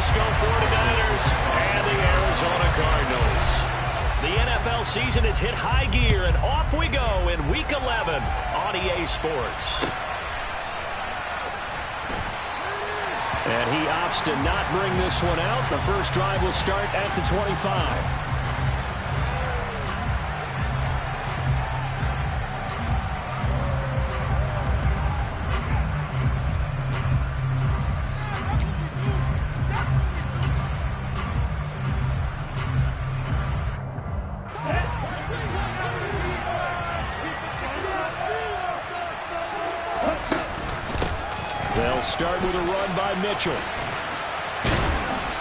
Francisco 49ers and the Arizona Cardinals. The NFL season has hit high gear, and off we go in Week 11 on EA Sports. And he opts to not bring this one out. The first drive will start at the 25. They'll start with a run by Mitchell.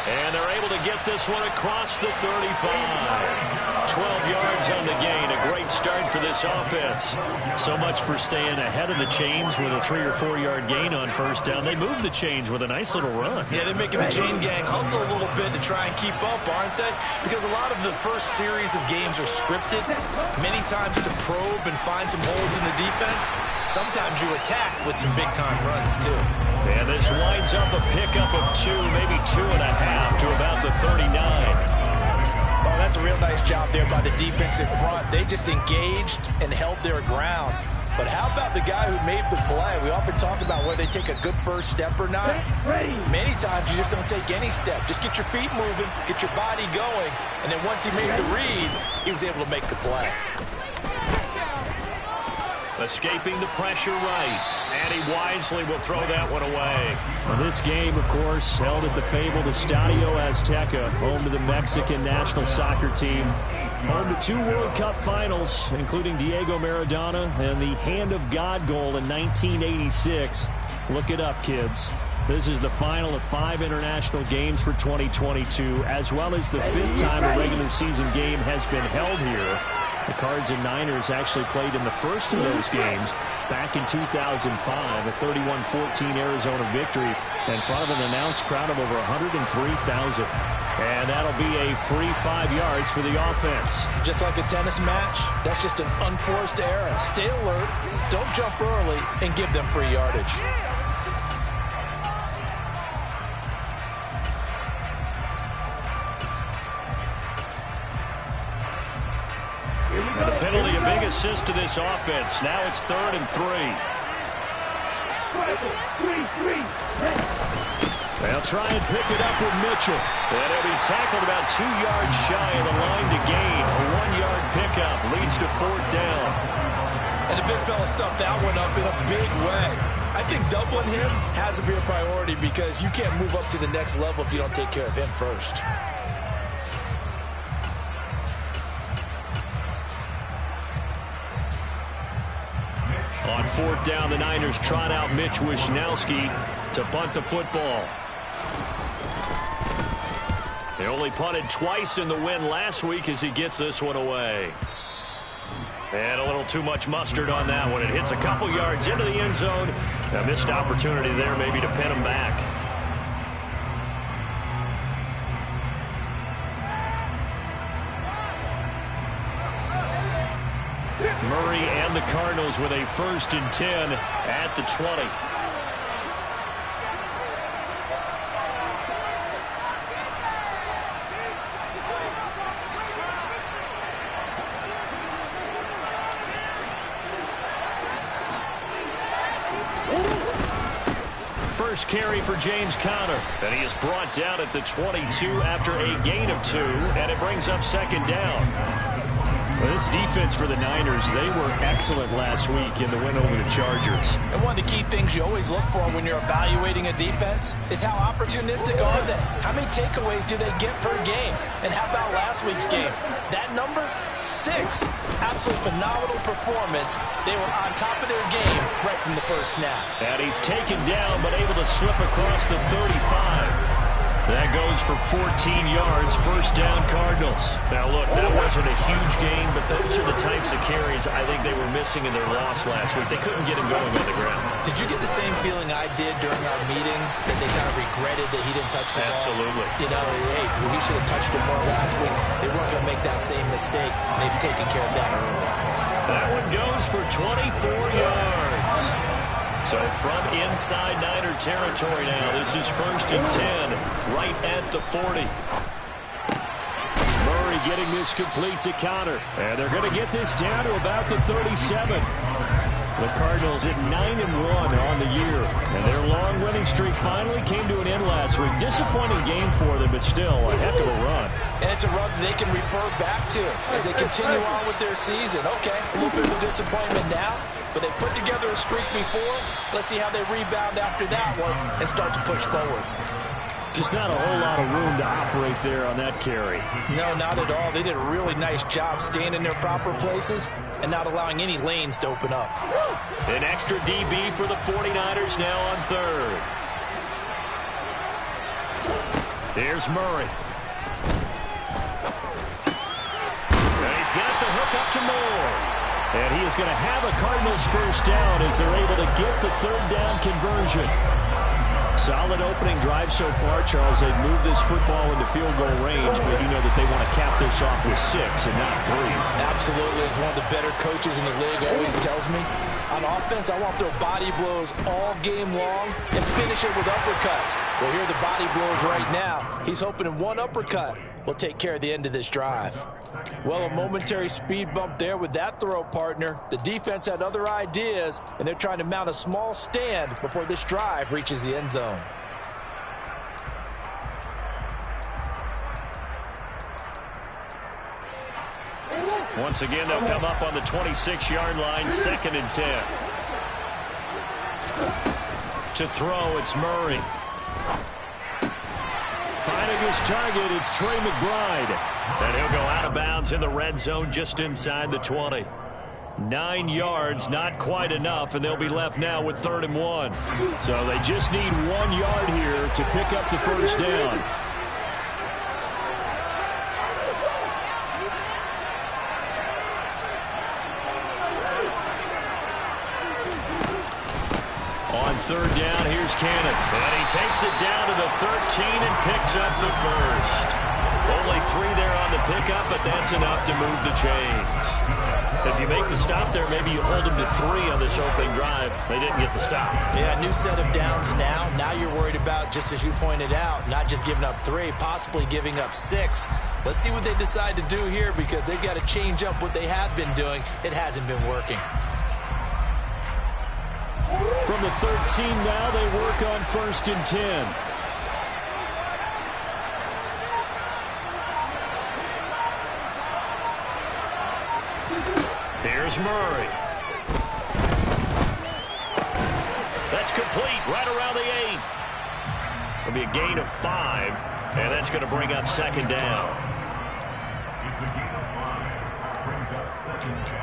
And they're able to get this one across the 35. 12 yards on the gain. A great start for this offense. So much for staying ahead of the chains with a 3 or 4 yard gain on first down. They move the chains with a nice little run. Yeah, they're making the chain gang hustle a little bit to try and keep up, aren't they? Because a lot of the first series of games are scripted, many times to probe and find some holes in the defense. Sometimes you attack with some big-time runs, too. And this winds up a pickup of 2, maybe 2.5 to about the 39. Oh, that's a real nice job there by the defense in front. They just engaged and held their ground. But how about the guy who made the play? We often talk about whether they take a good first step or not. Many times you just don't take any step. Just get your feet moving, get your body going, and then once he made the read, he was able to make the play. Escaping the pressure right. And he wisely will throw that one away. Well, this game, of course, held at the fabled Estadio Azteca, home to the Mexican national soccer team. Home to 2 World Cup finals, including Diego Maradona and the Hand of God goal in 1986. Look it up, kids. This is the final of 5 international games for 2022, as well as the 5th time a regular season game has been held here. The Cards and Niners actually played in the first of those games back in 2005, a 31-14 Arizona victory in front of an announced crowd of over 103,000. And that'll be a free 5 yards for the offense. Just like a tennis match, that's just an unforced error. Stay alert, don't jump early, and give them free yardage. And a penalty, a big assist to this offense. Now it's 3rd and 3. They'll try and pick it up with Mitchell. And he'll be tackled about 2 yards shy of the line to gain. A 1-yard pickup leads to 4th down. And the big fella stuffed that one up in a big way. I think doubling him has to be a priority because you can't move up to the next level if you don't take care of him first. On 4th down, the Niners trot out Mitch Wishnowski to punt the football. They only punted twice in the win last week as he gets this one away. And a little too much mustard on that one. It hits a couple yards into the end zone. A missed opportunity there maybe to pin him back. Murray and the Cardinals with a 1st and 10 at the 20. First carry for James Conner, and he is brought down at the 22 after a gain of 2, and it brings up 2nd down. Well, this defense for the Niners, they were excellent last week in the win over the Chargers. And one of the key things you always look for when you're evaluating a defense is how opportunistic are they? How many takeaways do they get per game? And how about last week's game? That number, 6. Absolutely phenomenal performance. They were on top of their game right from the first snap. And he's taken down but able to slip across the 35. That goes for 14 yards, 1st down Cardinals. Now, look, that wasn't a huge gain, but those are the types of carries I think they were missing in their loss last week. They couldn't get him going on the ground. Did you get the same feeling I did during our meetings, that they kind of regretted that he didn't touch the ball? Absolutely. You know, hey, well, he should have touched it more last week. They weren't going to make that same mistake, and they've taken care of that early. That one goes for 24 yards. So from inside Niner territory now, this is 1st and 10, right at the 40. Murray getting this complete to Connor. And they're going to get this down to about the 37. The Cardinals at 9-1 on the year. And their long winning streak finally came to an end last week. Disappointing game for them, but still a heck of a run. And it's a run that they can refer back to as they continue on with their season. Okay, a little bit of a disappointment now, but they put together a streak before. Let's see how they rebound after that one and start to push forward. Just not a whole lot of room to operate there on that carry. No, not at all. They did a really nice job staying in their proper places and not allowing any lanes to open up. An extra DB for the 49ers now on 3rd. Here's Murray. And he's got the hook up to Moore. And he is going to have a Cardinals first down as they're able to get the 3rd down conversion. Solid opening drive so far, Charles. They've moved this football into field goal range, but you know that they want to cap this off with 6 and not 3. Absolutely. As one of the better coaches in the league always tells me, on offense, I want their body blows all game long and finish it with uppercuts. Well, here are the body blows right now. He's hoping in one uppercut will take care of the end of this drive. Well, a momentary speed bump there with that throw, partner. The defense had other ideas, and they're trying to mount a small stand before this drive reaches the end zone. Once again, they'll come up on the 26-yard line, 2nd and 10. To throw, it's Murray. Finding his target, it's Trey McBride. And he'll go out of bounds in the red zone just inside the 20. 9 yards, not quite enough, and they'll be left now with 3rd and 1. So they just need 1 yard here to pick up the first down. On 3rd down, here's Cannon. And he takes it down to the 13 and picks up the first. Only 3 there on the pickup, but that's enough to move the chains. If you make the stop there, maybe you hold them to 3 on this opening drive. They didn't get the stop. Yeah, new set of downs now. Now you're worried about, just as you pointed out, not just giving up 3, possibly giving up 6. Let's see what they decide to do here because they've got to change up what they have been doing. It hasn't been working. From the 13 now, they work on 1st and 10. Here's Murray. That's complete right around the 8. It'll be a gain of 5, and that's going to bring up 2nd down. It's a gain of 5. Brings up 2nd and 5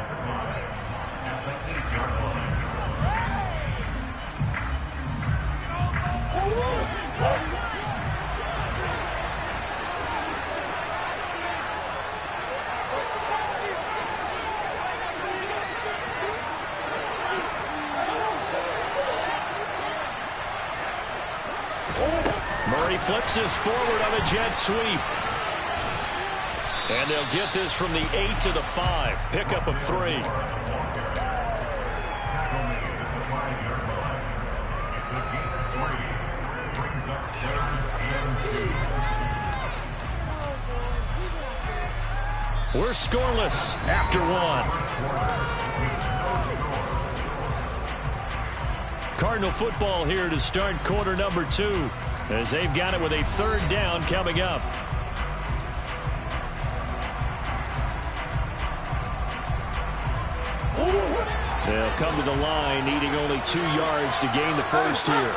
at the 8-yard line. Murray flips this forward on a jet sweep. And they'll get this from the 8 to the 5. Pickup of 3. We're scoreless after 1. Cardinal football here to start quarter number 2 as they've got it with a 3rd down coming up. They'll come to the line needing only 2 yards to gain the first here.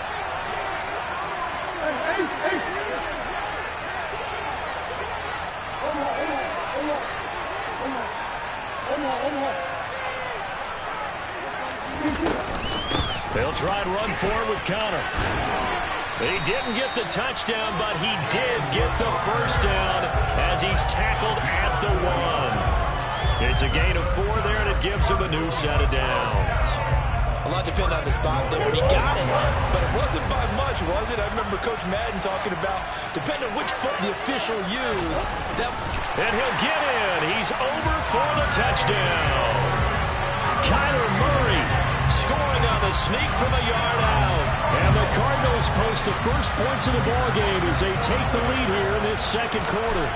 They'll try and run forward with Connor. He didn't get the touchdown, but he did get the first down as he's tackled at the 1. It's a gain of 4 there, and it gives him a new set of downs. A lot depended on the spot there, and he got it, but it wasn't by much, was it? I remember Coach Madden talking about, depending on which foot the official used. And he'll get in. He's over for the touchdown. Kyler Murray scoring a on the sneak from a yard out. And the Cardinals post the first points of the ballgame as they take the lead here in this second quarter.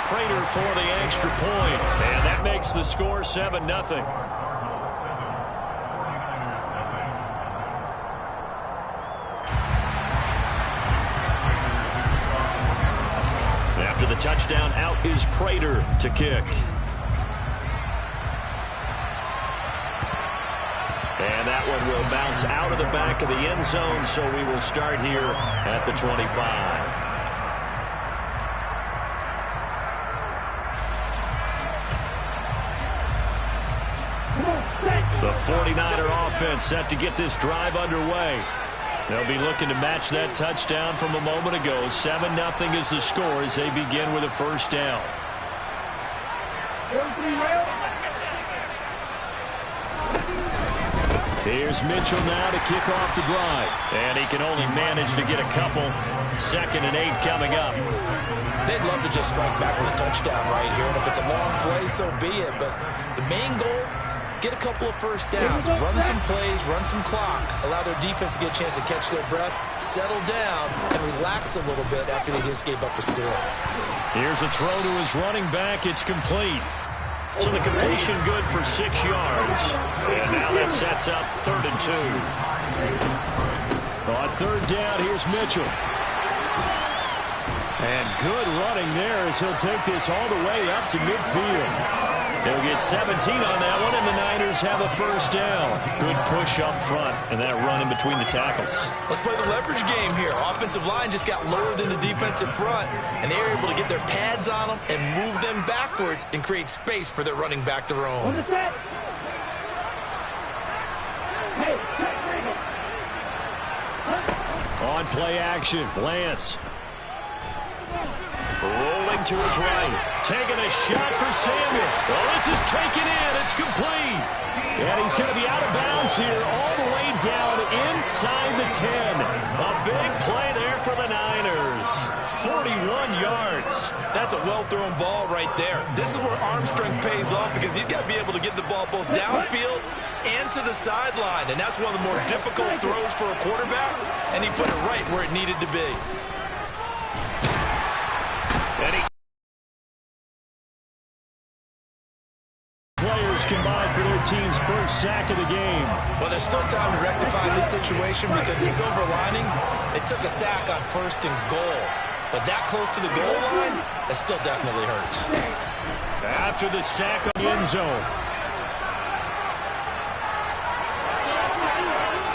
Prater for the extra point. And that makes the score 7-0. After the touchdown, out is Prater to kick. And that one will bounce out of the back of the end zone, so we will start here at the 25. The 49er offense set to get this drive underway. They'll be looking to match that touchdown from a moment ago. 7-0 is the score as they begin with a first down. Here's Mitchell now to kick off the drive. And he can only manage to get a couple. 2nd and 8 coming up. They'd love to just strike back with a touchdown right here. And if it's a long play, so be it. But the main goal, get a couple of first downs, run some plays, run some clock, allow their defense to get a chance to catch their breath, settle down, and relax a little bit after they just gave up a score. Here's a throw to his running back. It's complete. So the completion good for 6 yards. And now that sets up 3rd and 2. On 3rd down, here's Mitchell. And good running there as he'll take this all the way up to midfield. They'll get 17 on that one, and the Niners have a first down. Good push up front, and that run in between the tackles. Let's play the leverage game here. Offensive line just got lower than the defensive front, and they were able to get their pads on them and move them backwards and create space for their running back to roam. On play action, Lance. Rolling to his right. Taking a shot for Samuel. Well, this is taken in. It's complete. And he's going to be out of bounds here all the way down inside the 10. A big play there for the Niners. 41 yards. That's a well-thrown ball right there. This is where arm strength pays off because he's got to be able to get the ball both downfield and to the sideline. And that's one of the more difficult throws for a quarterback. And he put it right where it needed to be. Players combined for their team's first sack of the game. Well, there's still time to rectify this situation because the silver lining, they took a sack on 1st and goal. But that close to the goal line, that still definitely hurts. After the sack on the end zone.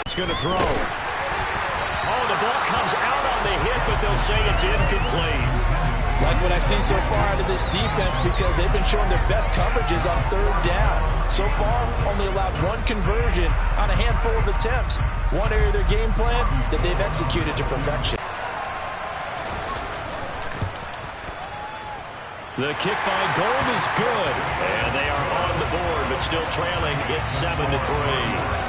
It's going to throw. Oh, the ball comes out on the hit, but they'll say it's incomplete. Like what I see so far out of this defense because they've been showing their best coverages on 3rd down. So far, only allowed 1 conversion on a handful of attempts. One area of their game plan that they've executed to perfection. The kick by Gold is good. And they are on the board, but still trailing. It's 7-3.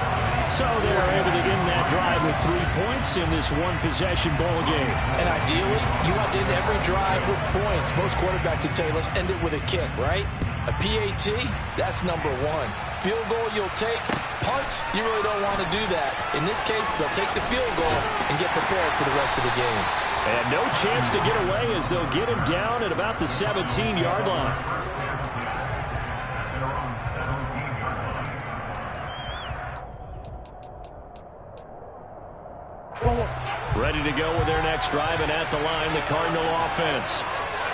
So they're able to end that drive with 3 points in this one-possession ball game. And ideally, you want to end every drive with points. Most quarterbacks would tell you, let's end it with a kick, right? A PAT, that's number 1. Field goal you'll take. Punts, you really don't want to do that. In this case, they'll take the field goal and get prepared for the rest of the game. And no chance to get away as they'll get him down at about the 17-yard line. Ready to go with their next drive, and at the line, the Cardinal offense.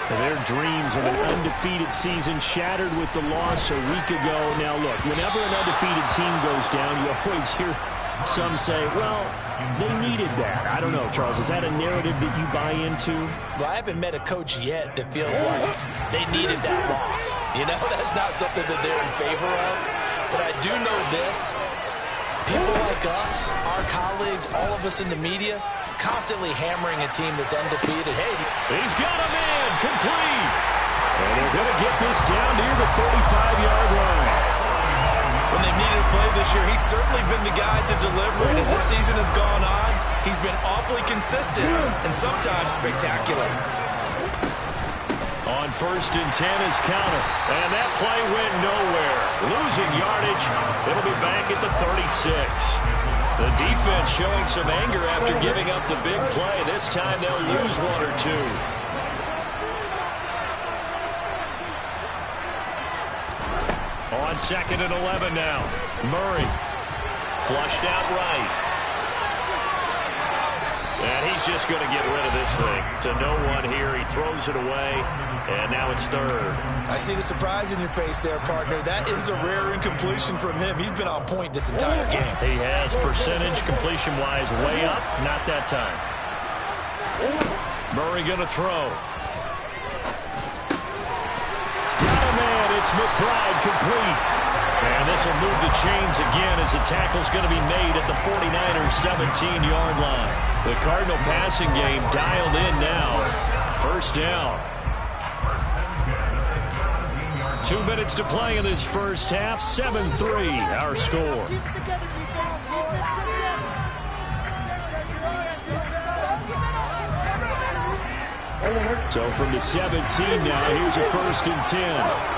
And their dreams of an undefeated season shattered with the loss a week ago. Now, look, whenever an undefeated team goes down, you always hear some say, well, they needed that. I don't know, Charles. Is that a narrative that you buy into? Well, I haven't met a coach yet that feels like they needed that loss. You know, that's not something that they're in favor of. But I do know this. People like us, our colleagues, all of us in the media, constantly hammering a team that's undefeated. Hey, he's got a man, complete. And they're going to get this down near the 35-yard line. When they needed a play this year, he's certainly been the guy to deliver. And as this season has gone on, he's been awfully consistent and sometimes spectacular. On 1st and 10 is counter. And that play went nowhere. Losing yardage. It'll be back at the 36. The defense showing some anger after giving up the big play. This time they'll lose one or two. On 2nd and 11 now. Murray. Flushed out right. And he's just going to get rid of this thing. To no one here. He throws it away. And now it's 3rd. I see the surprise in your face there, partner. That is a rare incompletion from him. He's been on point this entire game. He has percentage completion-wise way up. Not that time. Murray going to throw. Got a man. It's McBride complete. And this will move the chains again as the tackle's going to be made at the 49ers 17-yard line. The Cardinal passing game dialed in now. 1st down. 2 minutes to play in this first half. 7-3 our score. So from the 17 now, here's a 1st and 10.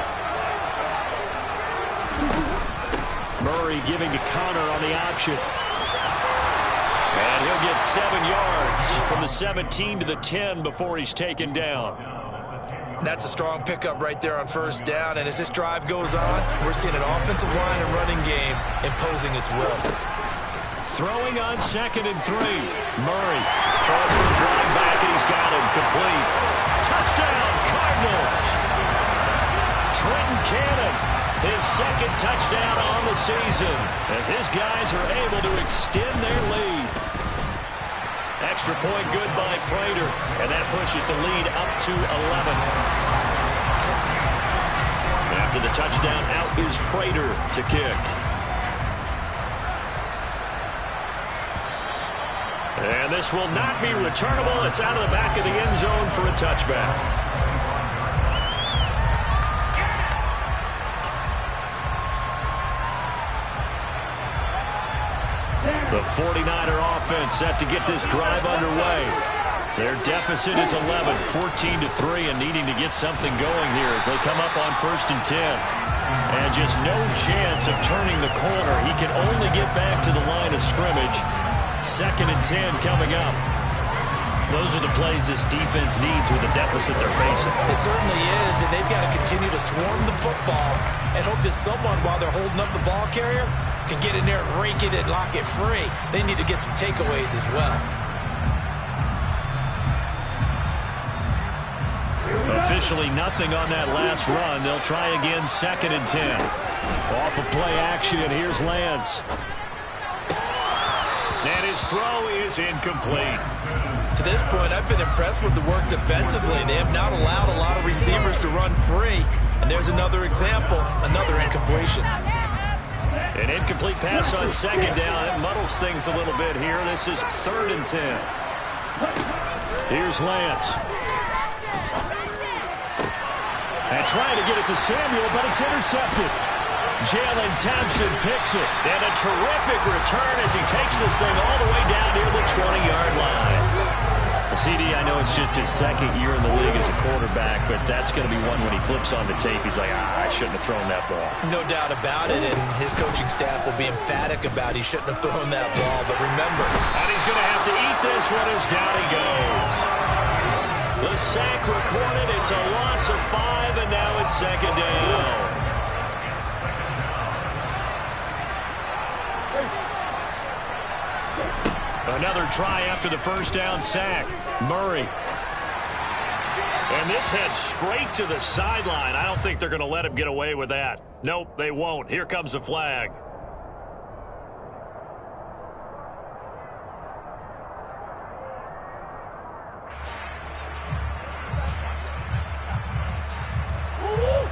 Murray giving to Connor on the option. And he'll get 7 yards from the 17 to the 10 before he's taken down. That's a strong pickup right there on 1st down. And as this drive goes on, we're seeing an offensive line and running game imposing its will. Throwing on 2nd and 3. Murray throwing for his running back, and he's got him complete. Touchdown, Cardinals. Trenton Cannon, his 2nd touchdown on the season, as his guys are able to extend their lead. Extra point good by Prater, and that pushes the lead up to 11. After the touchdown, out is Prater to kick. And this will not be returnable. It's out of the back of the end zone for a touchback. The 49er offense set to get this drive underway. Their deficit is 11, 14-3, and needing to get something going here as they come up on 1st and 10. And just no chance of turning the corner. He can only get back to the line of scrimmage. 2nd and 10 coming up. Those are the plays this defense needs with the deficit they're facing. It certainly is, and they've got to continue to swarm the football and hope that someone, while they're holding up the ball carrier, can get in there and rake it and lock it free. They need to get some takeaways as well. Officially nothing on that last run. They'll try again 2nd and 10. Off of play action, and here's Lance. And his throw is incomplete. To this point, I've been impressed with the work defensively. They have not allowed a lot of receivers to run free. And there's another example, another incompletion. An incomplete pass on 2nd down. That muddles things a little bit here. This is 3rd and 10. Here's Lance. And trying to get it to Samuel, but it's intercepted. Jalen Thompson picks it. And a terrific return as he takes this thing all the way down near the 20-yard line. CD, I know it's just his 2nd year in the league as a quarterback, but that's going to be one when he flips on the tape. He's like, I shouldn't have thrown that ball. No doubt about it, and his coaching staff will be emphatic about he shouldn't have thrown that ball. But remember, and he's going to have to eat this one as down he goes. The sack recorded. It's a loss of 5, and now it's 2nd down. Another try after the 1st down sack. Murray. And this heads straight to the sideline. I don't think they're going to let him get away with that. Nope, they won't. Here comes the flag.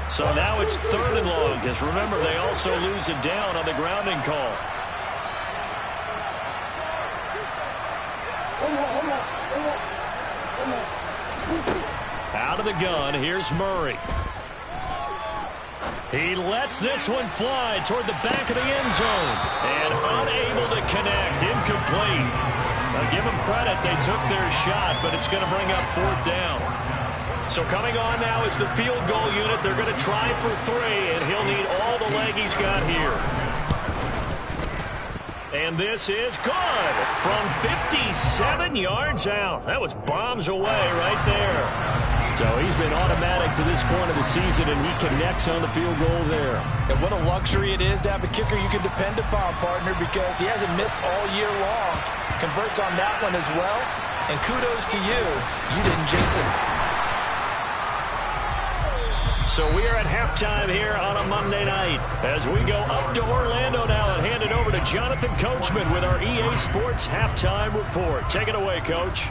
So now it's 3rd and long, because remember, they also lose it down on the grounding call. Out of the gun, here's Murray. He lets this one fly toward the back of the end zone. And unable to connect, incomplete. Now give them credit, they took their shot, but it's going to bring up 4th down. So coming on now is the field goal unit. They're going to try for 3, and he'll need all the leg he's got here. And this is good from 57 yards out. That was bombs away right there. So he's been automatic to this point of the season, and he connects on the field goal there. And what a luxury it is to have a kicker you can depend upon, partner, because he hasn't missed all year long. Converts on that one as well. And kudos to you. You didn't jinx it. So we are at halftime here on a Monday night as we go up to Orlando now and hand it over to Jonathan Coachman with our EA Sports Halftime Report. Take it away, Coach.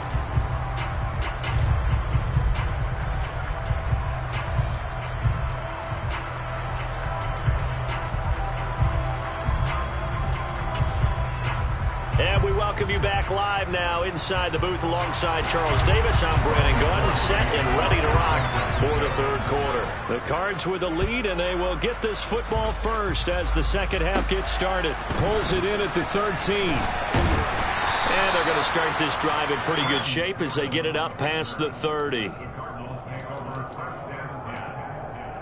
And we welcome you back live now inside the booth alongside Charles Davis. I'm Brandon Gunn, set and ready to rock for the third quarter. The Cards with a lead, and they will get this football first as the second half gets started. Pulls it in at the 13. And they're going to start this drive in pretty good shape as they get it up past the 30. Cardinals take over first and 10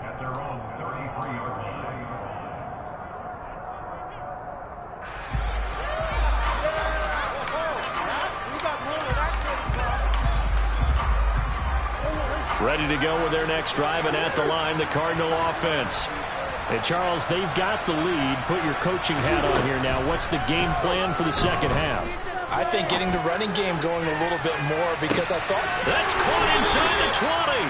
at their own 33-yard line. Ready to go with their next drive, and at the line, the Cardinal offense. And Charles, they've got the lead. Put your coaching hat on here now. What's the game plan for the second half? I think getting the running game going a little bit more because I thought... That's caught inside the 20.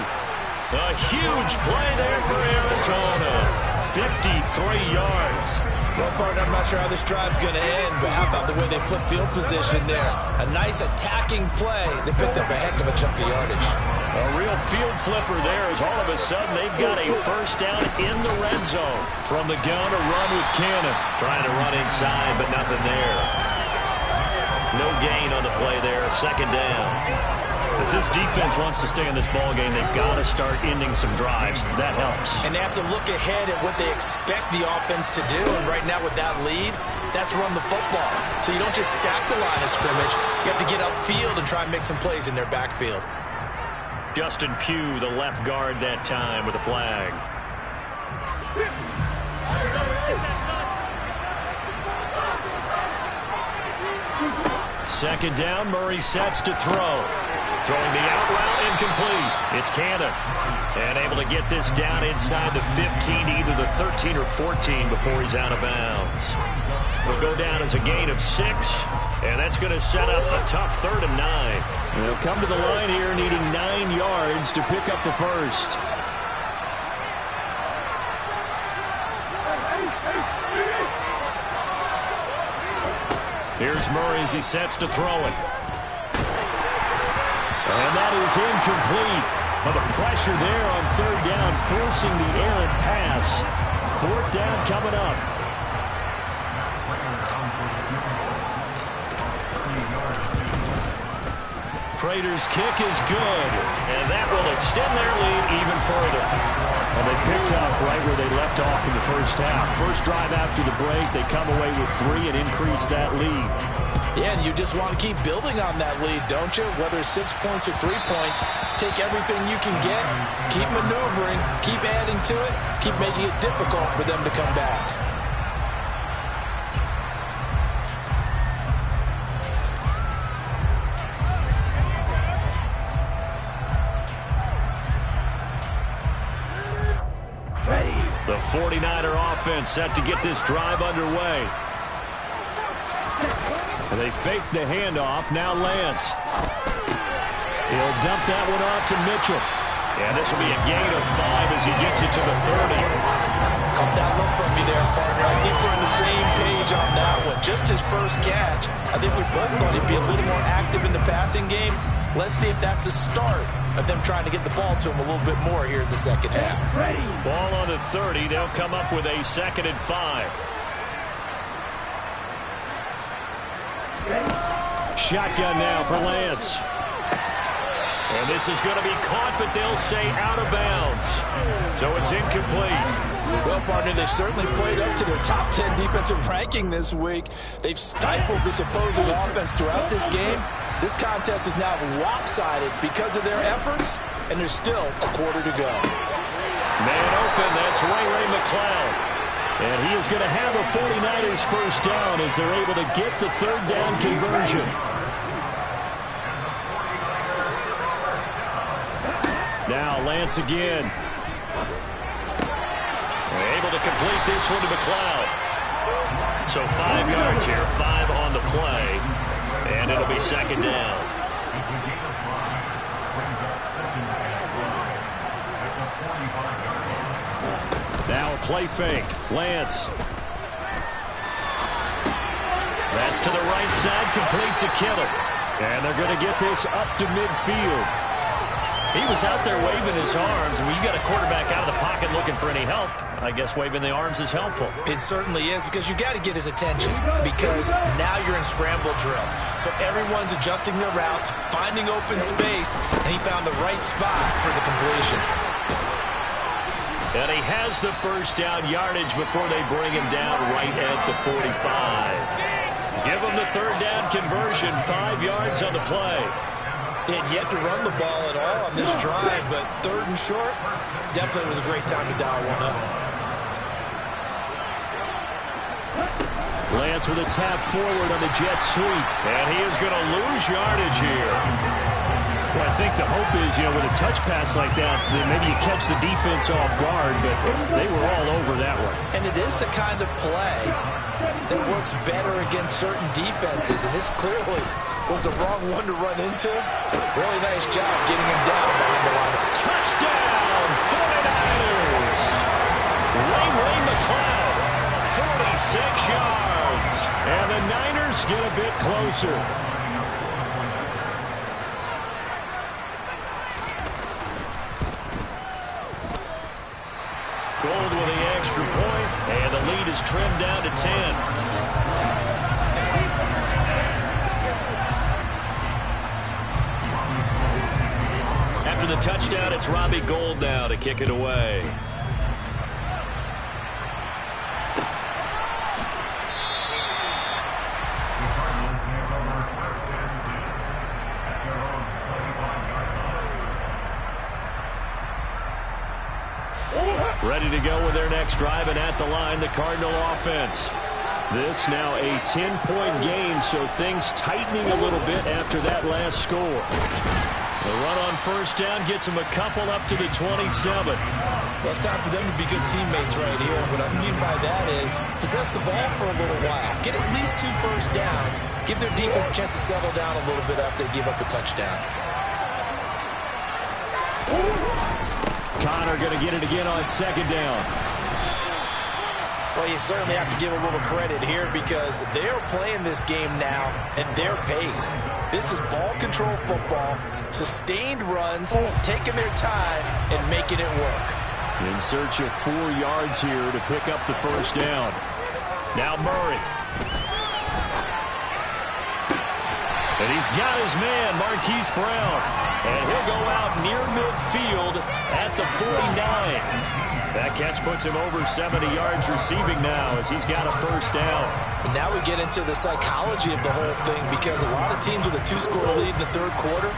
A huge play there for Arizona. 53 yards. Well, partner, I'm not sure how this drive's going to end, but how about the way they flip field position there? A nice attacking play. They picked up a heck of a chunk of yardage. A real field flipper there as all of a sudden they've got a first down in the red zone. From the gun, a run with Cannon. Trying to run inside, but nothing there. No gain on the play there, a second down. If this defense wants to stay in this ball game, they've got to start ending some drives. That helps. And they have to look ahead at what they expect the offense to do. And right now with that lead, that's run the football. So you don't just stack the line of scrimmage. You have to get upfield and try and make some plays in their backfield. Justin Pugh, the left guard that time with a flag. Second down, Murray sets to throw. Throwing the out route, incomplete. It's Cannon. And able to get this down inside the 15 to either the 13 or 14 before he's out of bounds. Will go down as a gain of 6. And that's going to set up a tough 3rd and 9. They'll come to the line here needing 9 yards to pick up the first. Here's Murray as he sets to throw it. And that is incomplete. But the pressure there on 3rd down, forcing the errant pass. 4th down coming up. Prater's kick is good, and that will extend their lead even further. And they picked up right where they left off in the first half. First drive after the break, they come away with 3 and increase that lead. Yeah, and you just want to keep building on that lead, don't you? Whether 6 points or 3 points, take everything you can get, keep maneuvering, keep adding to it, keep making it difficult for them to come back. The 49er offense set to get this drive underway. And they fake the handoff. Now Lance. He'll dump that one off to Mitchell. And this will be a gain of 5 as he gets it to the 30. Caught that look from me there, partner. I think we're on the same page on that one. Just his first catch. I think we both thought he'd be a little more active in the passing game. Let's see if that's the start of them trying to get the ball to him a little bit more here in the second half. Ball on the 30. They'll come up with a 2nd and 5. Shotgun now for Lance. And this is going to be caught, but they'll say out of bounds. So it's incomplete. Well, partner, they've certainly played up to their top 10 defensive ranking this week. They've stifled this opposing offense throughout this game. This contest is now lopsided because of their efforts. and there's still a quarter to go. Man open, that's Ray McCloud. And he is going to have a 49ers first down as they're able to get the third down conversion. Now Lance again. Able to complete this one to McCloud. So 5 yards here, 5 on the play. And it'll be second down. Now a play fake. Lance. That's to the right side, complete to Kittle. And they're going to get this up to midfield. He was out there waving his arms. When you got a quarterback out of the pocket looking for any help, I guess waving the arms is helpful. It certainly is, because you got to get his attention, because now you're in scramble drill. So everyone's adjusting their routes, finding open space, and he found the right spot for the completion. And he has the first down yardage before they bring him down right at the 45. Give him the third down conversion, 5 yards on the play. They had yet to run the ball at all on this drive, but third and short, definitely was a great time to dial one up. Lance with a tap forward on the jet sweep, and he is going to lose yardage here. Well, I think the hope is, with a touch pass like that maybe you catch the defense off guard, but they were all over that one. And it is the kind of play that works better against certain defenses, and this clearly was the wrong one to run into. Really nice job getting him down behind the line. Touchdown, 49ers! Ray McCloud, 46 yards. And the Niners get a bit closer. Gold with the extra point, and the lead is trimmed down to 10. After the touchdown, it's Robbie Gould now to kick it away. Ready to go with their next drive, and at the line, the Cardinal offense. This now a 10-point game, so things tightening a little bit after that last score. The run on first down gets them a couple up to the 27. Well, it's time for them to be good teammates right here. What I mean by that is possess the ball for a little while. Get at least 2 first downs. Give their defense a chance to settle down a little bit after they give up a touchdown. Connor going to get it again on second down. Well, you certainly have to give a little credit here, because they're playing this game now at their pace. This is ball control football, sustained runs, taking their time, and making it work. In search of 4 yards here to pick up the first down. Now Murray. And he's got his man, Marquise Brown. And he'll go out near midfield at the 49. That catch puts him over 70 yards receiving now as he's got a first down. And now we get into the psychology of the whole thing, because a lot of teams with a 2-score lead in the third quarter,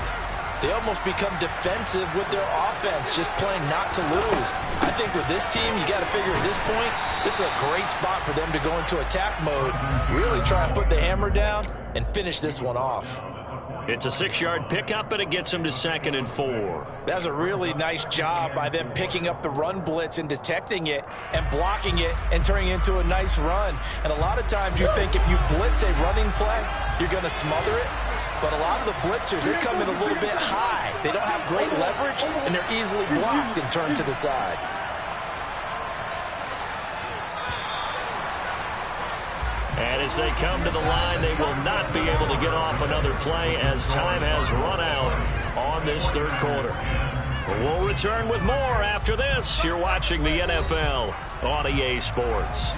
they almost become defensive with their offense, just playing not to lose. I think with this team, you got to figure at this point, this is a great spot for them to go into attack mode, really try to put the hammer down and finish this one off. It's a 6-yard pickup, and it gets him to 2nd and 4. That was a really nice job by them picking up the run blitz and detecting it and blocking it and turning it into a nice run. And a lot of times you think if you blitz a running play, you're going to smother it. But a lot of the blitzers, they come in a little bit high. They don't have great leverage, and they're easily blocked and turned to the side. And as they come to the line, they will not be able to get off another play as time has run out on this third quarter. But we'll return with more after this. You're watching the NFL on EA Sports.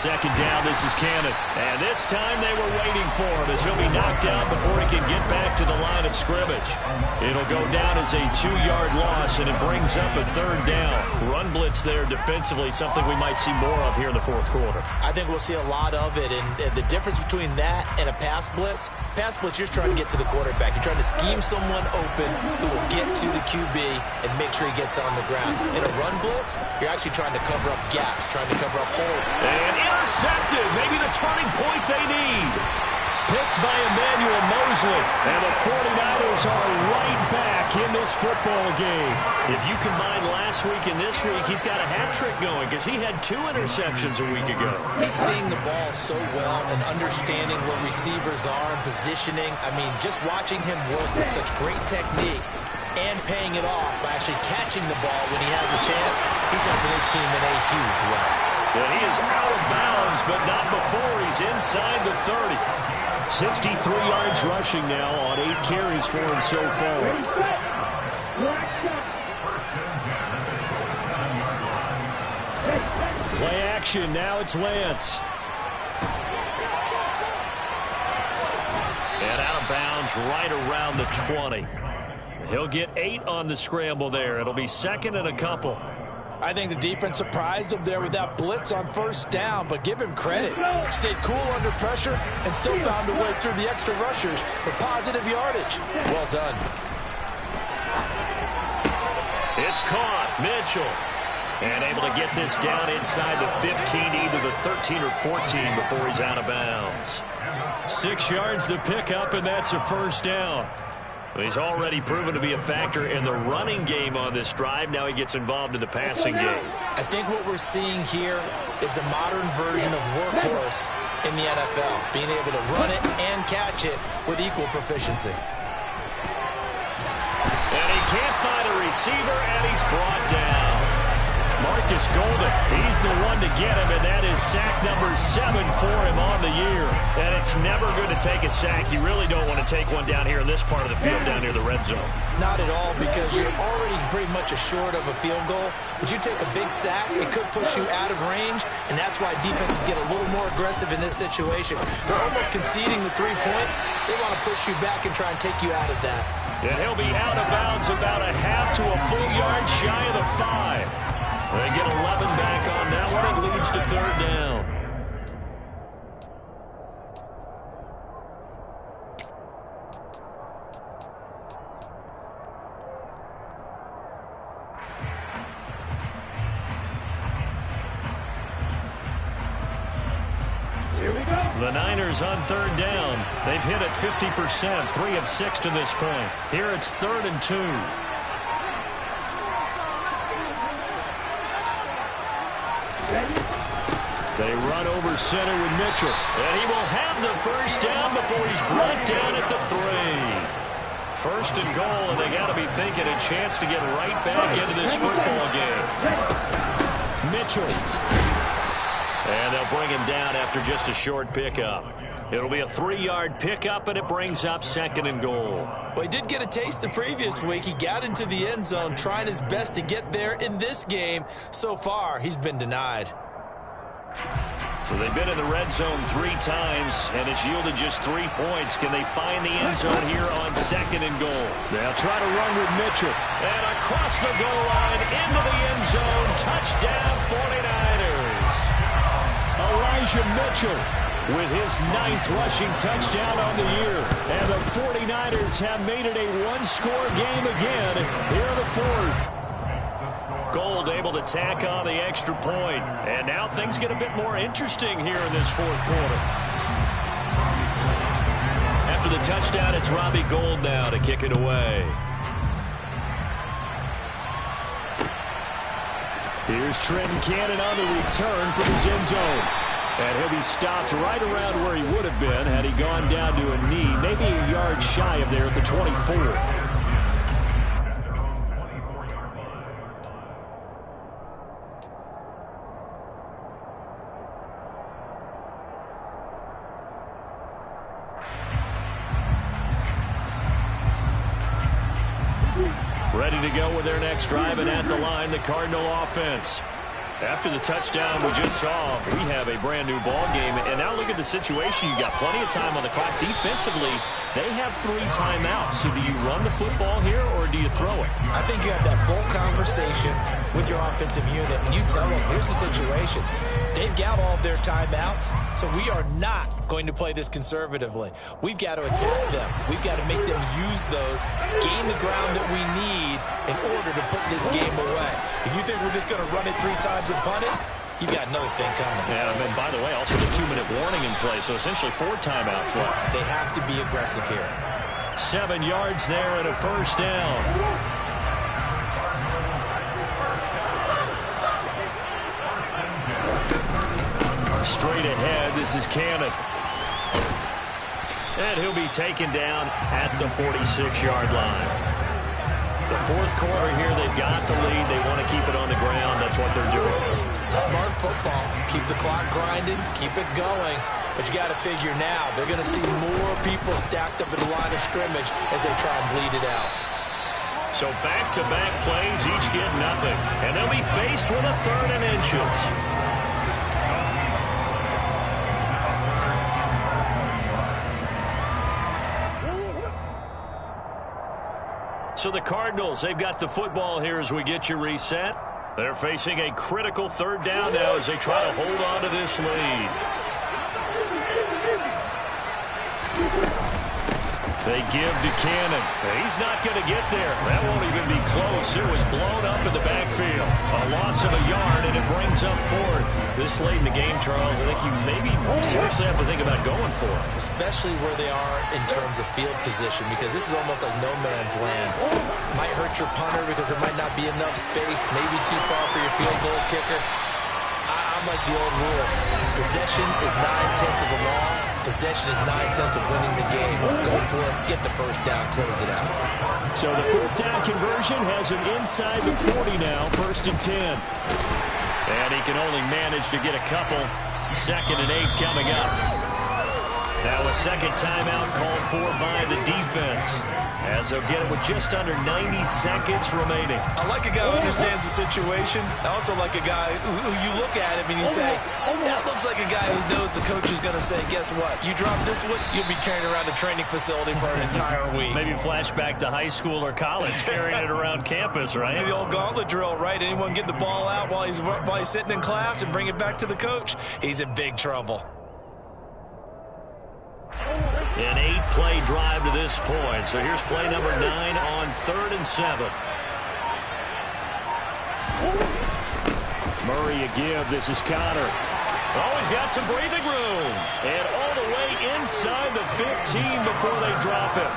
second down. This is Cannon. And this time they were waiting for him as he'll be knocked down before he can get back to the line of scrimmage. It'll go down as a 2-yard loss, and it brings up a third down. Run blitz there defensively, something we might see more of here in the fourth quarter. I think we'll see a lot of it, and the difference between that and a pass blitz, you're trying to get to the quarterback. You're trying to scheme someone open who will get to the QB and make sure he gets on the ground. In a run blitz, you're actually trying to cover up gaps, trying to cover up holes. And intercepted, maybe the turning point they need. Picked by Emmanuel Mosley, and the 49ers are right back in this football game. If you combine last week and this week, he's got a hat trick going because he had 2 interceptions a week ago. He's seeing the ball so well and understanding where receivers are and positioning. I mean, just watching him work with such great technique and paying it off by actually catching the ball when he has a chance, he's helping his team in a huge way. And he is out of bounds, but not before he's inside the 30. 63 yards rushing now on 8 carries for him so far. Play action, now it's Lance. And out of bounds right around the 20. He'll get 8 on the scramble there. It'll be second and a couple. I think the defense surprised him there with that blitz on first down, but give him credit. Stayed cool under pressure and still found a way through the extra rushers for positive yardage. Well done. It's caught. Mitchell. And able to get this down inside the 15, either the 13 or 14 before he's out of bounds. 6 yards to pick up, and that's a first down. He's already proven to be a factor in the running game on this drive. Now he gets involved in the passing game. I think what we're seeing here is the modern version of workhorse in the NFL, being able to run it and catch it with equal proficiency. And he can't find a receiver, and he's brought down. Marcus Golden, he's the one to get him, and that is sack number 7 for him on the year. And it's never good to take a sack. You really don't want to take one down here in this part of the field down near the red zone. Not at all, because you're already pretty much assured of a field goal. But you take a big sack, it could push you out of range, and that's why defenses get a little more aggressive in this situation. They're almost conceding the 3 points. They want to push you back and try and take you out of that. And he'll be out of bounds about a half to a full yard shy of the 5. They get 11 back on that one. It leads to third down. Here we go. The Niners on third down. They've hit it 50%, 3 of 6 to this point. Here it's 3rd and 2. They run over center with Mitchell. And he will have the first down before he's brought down at the 3. 1st and goal, and they got to be thinking a chance to get right back into this football game. Mitchell. And they'll bring him down after just a short pickup. It'll be a 3-yard pickup, and it brings up 2nd and goal. Well, he did get a taste the previous week. He got into the end zone, trying his best to get there in this game. So far, he's been denied. So they've been in the red zone 3 times, and it's yielded just 3 points. Can they find the end zone here on 2nd and goal? They'll try to run with Mitchell. And across the goal line, into the end zone. Touchdown, 49ers. Elijah Mitchell with his 9th rushing touchdown on the year. And the 49ers have made it a 1-score game again here in the 4th. Gold able to tack on the extra point. And now things get a bit more interesting here in this 4th quarter. After the touchdown, it's Robbie Gould now to kick it away. Here's Trenton Cannon on the return from his end zone. And he'll be stopped right around where he would have been had he gone down to a knee, maybe a yard shy of there at the 24. Ready to go with their next drive, and at the line, the Cardinal offense. After the touchdown we just saw, we have a brand new ball game. And now look at the situation. You got plenty of time on the clock. Defensively, they have 3 timeouts. So do you run the football here or do you throw it? I think you have that full conversation with your offensive unit, and you tell them, here's the situation. They've got all of their timeouts, so we are not going to play this conservatively. We've got to attack them. We've got to make them use those, gain the ground that we need in order to put this game away. If you think we're just going to run it 3 times and punt it, you've got another thing coming. Yeah, and by the way, also the 2-minute warning in play, so essentially 4 timeouts left. They have to be aggressive here. 7 yards there and a first down. Straight ahead, this is Cannon. And he'll be taken down at the 46-yard line. The 4th quarter here, they've got the lead. They want to keep it on the ground. That's what they're doing. Smart football. Keep the clock grinding. Keep it going. But you got to figure now, they're going to see more people stacked up in the line of scrimmage as they try and bleed it out. So back-to-back plays, each get nothing. And they'll be faced with a 3rd and inches. So the Cardinals, they've got the football here as we get you reset. They're facing a critical 3rd down now as they try to hold on to this lead. They give to Cannon. He's not going to get there. That won't even be close. It was blown up in the backfield. A loss of a yard, and it brings up 4th. This late in the game, Charles, I think you maybe seriously have to think about going for it. Especially where they are in terms of field position, because this is almost like no man's land. Might hurt your punter because there might not be enough space, maybe too far for your field goal kicker. I'm like the old rule. Possession is 9/10 of the law. Possession is 9/10 of winning the game. Go for it, get the first down, close it out. So the 4th down conversion has him inside the 40 now, 1st and 10. And he can only manage to get a couple. 2nd and 8 coming up. Now a 2nd timeout called for by the defense, as they'll get it with just under 90 seconds remaining. I like a guy who understands the situation. I also like a guy who you look at him and you say, that looks like a guy who knows the coach is going to say, guess what? You drop this one, you'll be carrying around a training facility for an entire week. Maybe flashback to high school or college, carrying it around campus, right? The old gauntlet drill, right? Anyone get the ball out while he's sitting in class and bring it back to the coach? He's in big trouble. An 8-play drive to this point. So here's play number 9 on 3rd and 7. Murray a give. This is Connor. Always got some breathing room. And all the way inside the 15 before they drop it.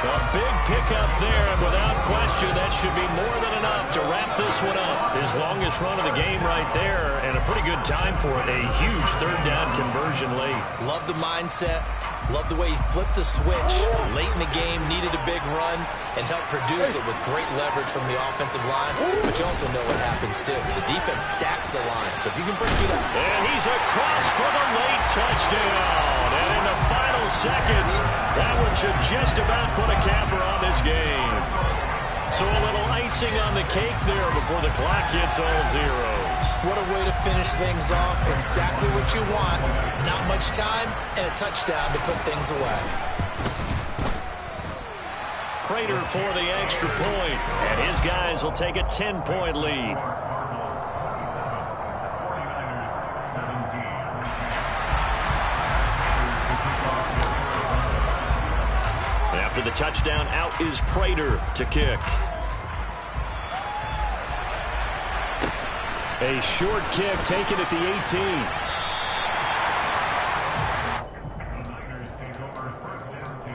A big pickup there, and without question, that should be more than enough to wrap this one up. His longest run of the game right there, and a pretty good time for it. A huge 3rd down conversion late. Love the mindset. Love the way he flipped the switch late in the game, needed a big run, and helped produce it with great leverage from the offensive line. But you also know what happens, too. The defense stacks the line, so if you can break it up. And he's across for the late touchdown. And in the final seconds, that one should just about put a capper on this game. So a little icing on the cake there before the clock hits all zeros. What a way to finish things off. Exactly what you want. Not much time and a touchdown to put things away. Prater for the extra point, and his guys will take a 10-point lead. After the touchdown, out is Prater to kick. A short kick taken at the 18. The Niners take over 1st and 10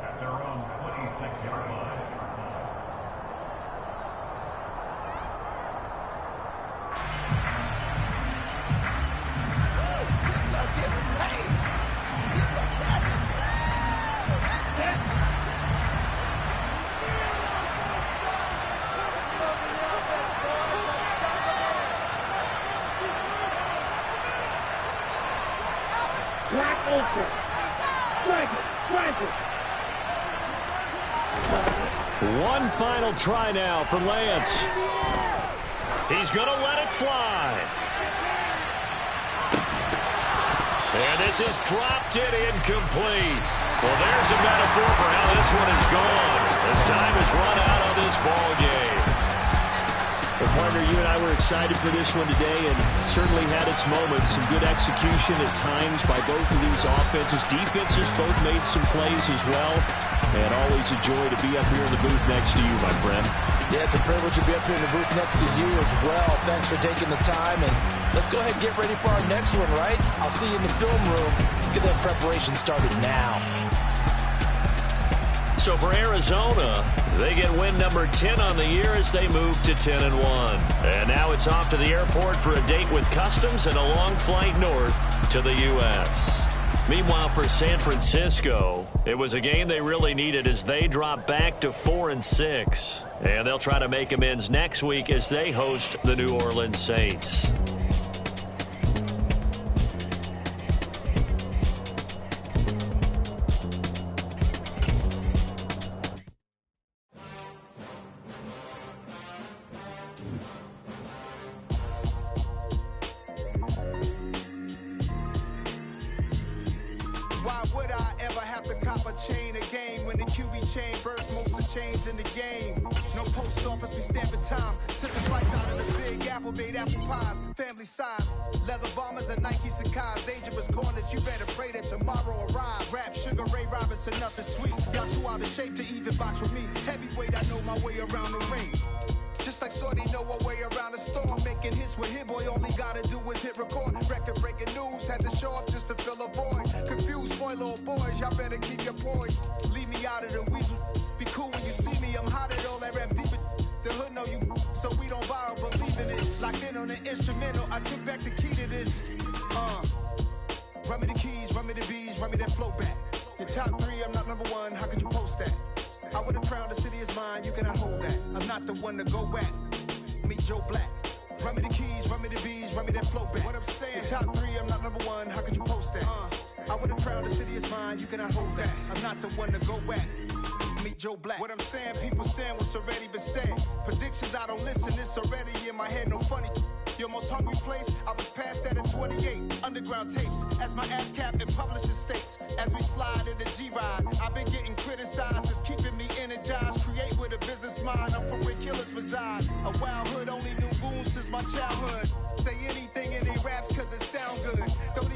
at their own 26-yard line. One final try now for Lance. He's going to let it fly. And this is dropped it incomplete. Well, there's a metaphor for how this one is gone as time has run out on this ball game. Well, partner, you and I were excited for this one today, and it certainly had its moments. Some good execution at times by both of these offenses. Defenses both made some plays as well. And always a joy to be up here in the booth next to you, my friend. Yeah, it's a privilege to be up here in the booth next to you as well. Thanks for taking the time, and let's go ahead and get ready for our next one, right? I'll see you in the film room. Get that preparation started now. So for Arizona, they get win number 10 on the year as they move to 10-1. And now it's off to the airport for a date with customs and a long flight north to the U.S. Meanwhile, for San Francisco, it was a game they really needed as they drop back to 4-6. And they'll try to make amends next week as they host the New Orleans Saints. Why would I ever have to cop a chain a game when the QB chain burst most of the chains in the game? No post office, we stamping time. Took a slice out of the big apple, made apple pies, family size. Leather bombers and Nike Sakai's. Dangerous corners, you better pray that tomorrow arrive. Rap, Sugar Ray Robinson, nothing sweet. Y'all too out of shape to even box with me. Heavyweight, I know my way around the ring. Just like Shorty know her way around the storm. Making hits with Hit Boy, all he gotta do is hit record. Record-breaking news, had to show up just to fill a void. Confused boy, little boys, y'all better keep your poise. Leave me out of the weasel. Be cool when you see me, I'm hot at all that rap deep. The hood know you, so we don't borrow, believe in it. Locked in on the instrumental, I took back the key to this. Run me the keys, run me the bees, run me that flow back. Your top 3, I'm not number 1, how could you post that? I would have crowned the city is mine, you cannot hold that. I'm not the one to go back. Meet Joe Black. Run me the keys, run me the bees, run me that flow back. What I'm saying, your top 3, I'm not number 1, how could you post that? I would have crowned the city is mine, you cannot hold that. I'm not the one to go back. Meet Joe Black. What I'm saying, people saying what's already been said. Predictions, I don't listen, it's already in my head, no funny. Your most hungry place, I was past that at 28. Underground tapes, as my ass capped in publishing states. As we slide in the G-Ride, I've been getting criticized, it's keeping me energized. Create with a business mind, I'm from where killers reside. A wild hood, only knew goons since my childhood. Say anything in they raps cause it sound good. Don't